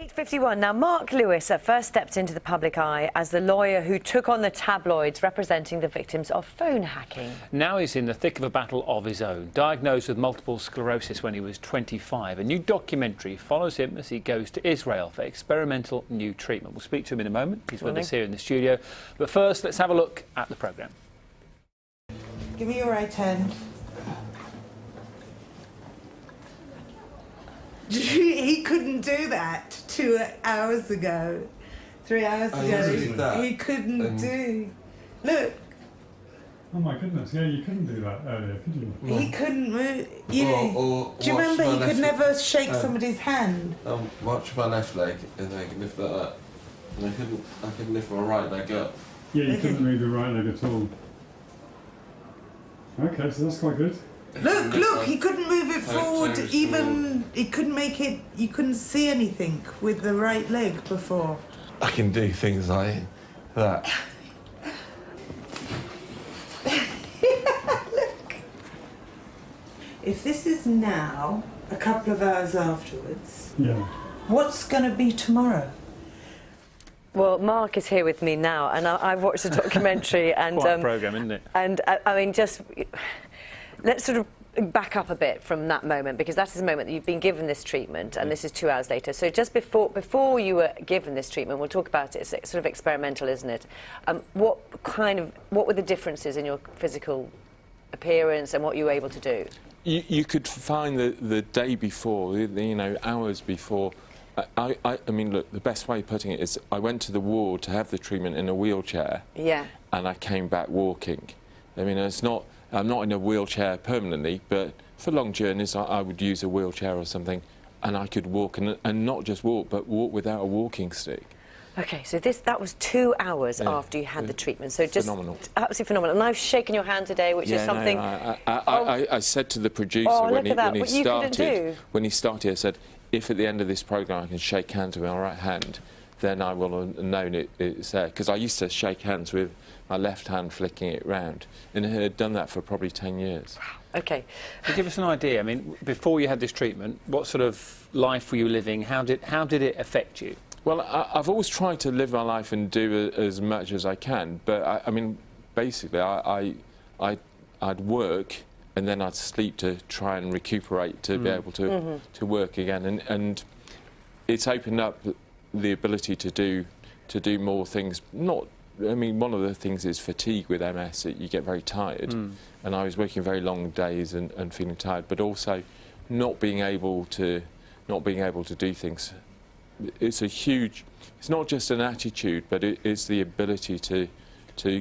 8:51. Now, Mark Lewis first stepped into the public eye as the lawyer who took on the tabloids representing the victims of phone hacking. Now he's in the thick of a battle of his own. Diagnosed with multiple sclerosis when he was 25, a new documentary follows him as he goes to Israel for experimental new treatment. We'll speak to him in a moment. He's with us here in the studio. But first, let's have a look at the programme. Give me your right hand. He couldn't do that 2 hours ago, 3 hours ago. He couldn't do. Look. Oh my goodness! Yeah, you couldn't do that earlier, could you? He couldn't move. Do you remember he could never shake somebody's hand? Watch my left leg, and I can lift that up. And I couldn't lift my right leg up. Yeah, you couldn't move the right leg at all. Okay, so that's quite good. Look, he couldn't move it forward even, he couldn't make it, you couldn't see anything with the right leg before. I can do things like that. Look. If this is now, a couple of hours afterwards, what's going to be tomorrow? Well, Mark is here with me now, and I've watched the documentary. And quite a programme, isn't it? And I mean, just let's sort of back up a bit from that moment, because that is the moment that you've been given this treatment, and this is 2 hours later. So just before you were given this treatment, we'll talk about it. It's sort of experimental, isn't it? What were the differences in your physical appearance and what you were able to do? You could find the day before, hours before. I mean, look, the best way of putting it is I went to the ward to have the treatment in a wheelchair. Yeah. And I came back walking. I mean, I'm not in a wheelchair permanently, but for long journeys I would use a wheelchair or something, and I could walk, and not just walk, but walk without a walking stick. OK, so that was 2 hours after you had the treatment, so just phenomenal. Absolutely phenomenal. And I've shaken your hand today, which is something. No, I said to the producer when he started, I said, if at the end of this programme I can shake hands with my right hand, then I will have known it's there. Because I used to shake hands with my left hand flicking it round, and I had done that for probably 10 years. Wow. OK. So give us an idea. I mean, before you had this treatment, what sort of life were you living? How did it affect you? Well, I've always tried to live my life and do as much as I can, but I mean, basically, I'd work, and then I'd sleep to try and recuperate to be able to work again, and it's opened up the ability to do more things. I mean, one of the things is fatigue with MS. You get very tired, and I was working very long days and feeling tired, but also not being able to do things. It's not just an attitude, but it's the ability to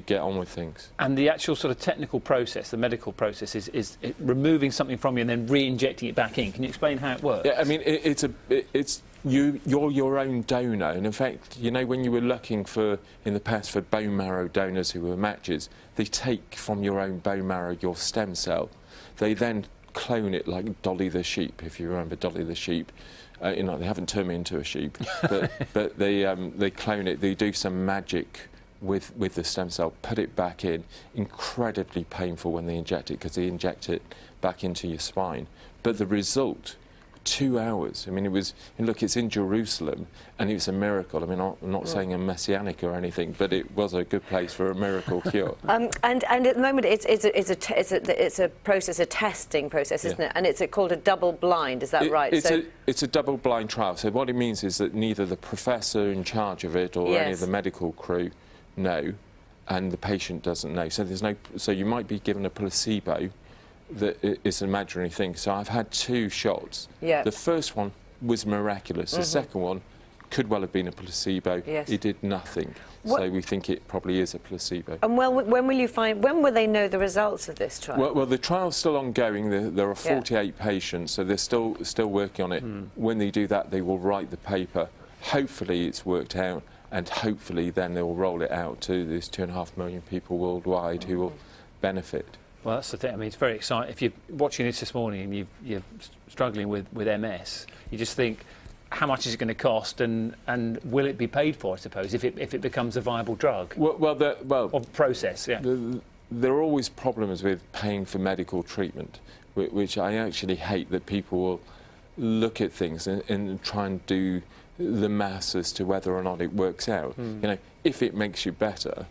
get on with things. And the actual sort of technical process, the medical process, is removing something from you and then re-injecting it back in. Can you explain how it works? Yeah, I mean, you're your own donor, and in fact, when you were looking in the past for bone marrow donors who were matches, they take from your own bone marrow your stem cell. They then clone it like Dolly the sheep, if you remember Dolly the sheep. They haven't turned me into a sheep, but they clone it. They do some magic with the stem cell, put it back in. Incredibly painful when they inject it, because they inject it back into your spine. But the result, 2 hours. I mean, it's in Jerusalem, and it was a miracle. I mean, I'm not saying I'm messianic or anything, but it was a good place for a miracle cure. And at the moment, it's a process, a testing process, isn't it? And it's called a double blind. Is that right? It's a double blind trial. So what it means is that neither the professor in charge of it or any of the medical crew know, and the patient doesn't know. So So you might be given a placebo. That is an imaginary thing. So I've had 2 shots. Yeah. The first one was miraculous. The second one could well have been a placebo. Yes. It did nothing. So we think it probably is a placebo. And when will they know the results of this trial? Well, the trial's still ongoing. There are 48 patients, so they're still working on it. When they do that, they will write the paper. Hopefully it's worked out, and hopefully then they will roll it out to these 2.5 million people worldwide who will benefit. Well, that's the thing. I mean, it's very exciting. If you're watching this morning and you're struggling with MS, you just think, how much is it going to cost, and will it be paid for, I suppose, if it becomes a viable drug? Or process, yeah. There are always problems with paying for medical treatment, which I actually hate, that people will look at things and try and do the maths as to whether or not it works out. You know, if it makes you better,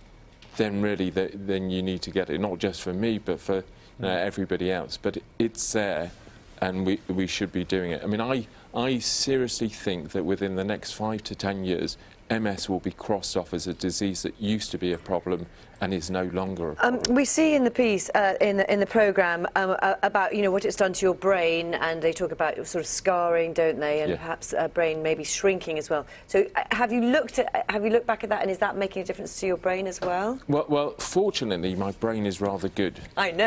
then really then you need to get it, not just for me, but for everybody else. But it's there, and we should be doing it. I mean, I seriously think that within the next 5 to 10 years, MS will be crossed off as a disease that used to be a problem and is no longer a problem. We see in the piece, in the programme, about what it's done to your brain, and they talk about sort of scarring, don't they, and perhaps brain maybe shrinking as well. So have you looked back at that, and is that making a difference to your brain as well? Well, fortunately, my brain is rather good. I know.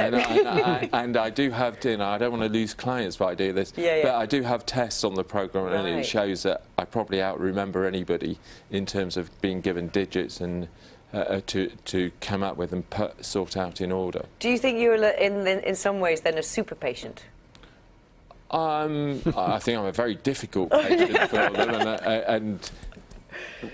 And I do have dinner. I don't want to lose clients by doing this, but I do have tests on the programme, and it shows that I probably out-remember anybody in terms of being given digits and to come up with and sort out in order. Do you think you're in some ways then a super patient? I think I'm a very difficult patient for them, and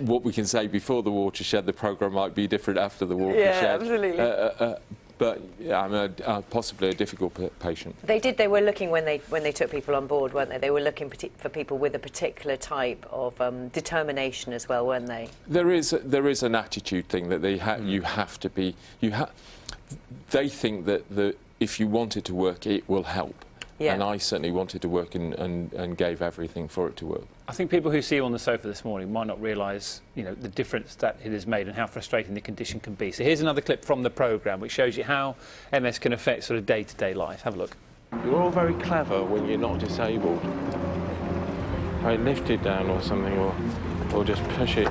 what we can say before the watershed, the programme might be different after the watershed. Yeah, absolutely. But yeah, I'm possibly a difficult patient. They were looking when they took people on board, weren't they? They were looking for people with a particular type of determination as well, weren't they? There is an attitude thing that you have to be. They think that if you want it to work, it will help. Yeah. And I certainly wanted to work and gave everything for it to work. I think people who see you on the sofa this morning might not realise, the difference that it has made and how frustrating the condition can be. So here's another clip from the programme which shows you how MS can affect sort of day-to-day life. Have a look. You're all very clever when you're not disabled. Right, lift it down or something, or just push it.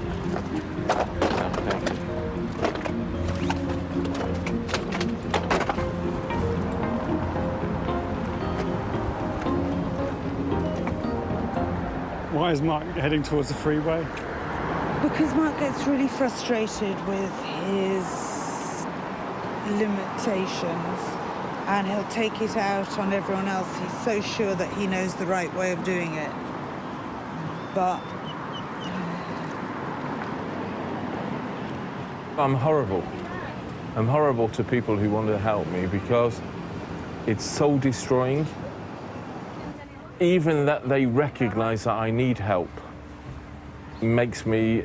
Why is Mark heading towards the freeway? Because Mark gets really frustrated with his limitations, and he'll take it out on everyone else. He's so sure that he knows the right way of doing it. But I'm horrible. I'm horrible to people who want to help me because it's soul destroying. Even that they recognise that I need help makes me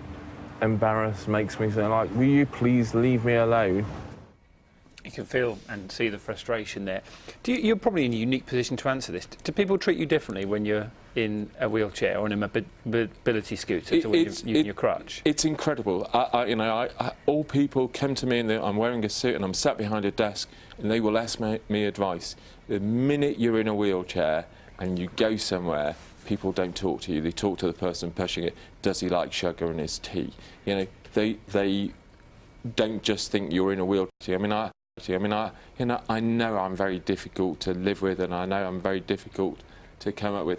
embarrassed, makes me say, like, will you please leave me alone? You can feel and see the frustration there. You're probably in a unique position to answer this. Do people treat you differently when you're in a wheelchair or in a mobility scooter to when you're using your crutch? It's incredible. All people come to me and I'm wearing a suit and I'm sat behind a desk and they will ask me advice. The minute you're in a wheelchair and you go somewhere, people don't talk to you. They talk to the person pushing it. Does he like sugar in his tea? They don't just think you're in a wheelchair. I know I'm very difficult to live with, and I know I'm very difficult to come up with.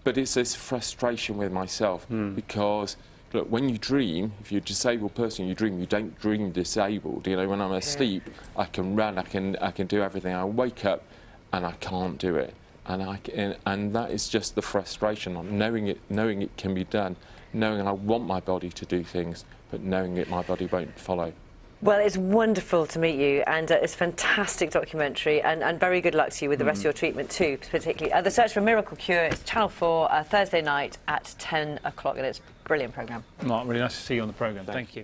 But it's this frustration with myself because, look, when you dream, if you're a disabled person, you don't dream disabled. When I'm asleep, I can run, I can do everything. I wake up and I can't do it. And that is just the frustration on knowing it can be done, knowing I want my body to do things, but knowing that my body won't follow. Well, it's wonderful to meet you, and it's a fantastic documentary, and very good luck to you with the rest of your treatment too, particularly. The Search for a Miracle Cure is Channel 4, Thursday night at 10 o'clock, and it's a brilliant programme. Mark, really nice to see you on the programme. Thank you.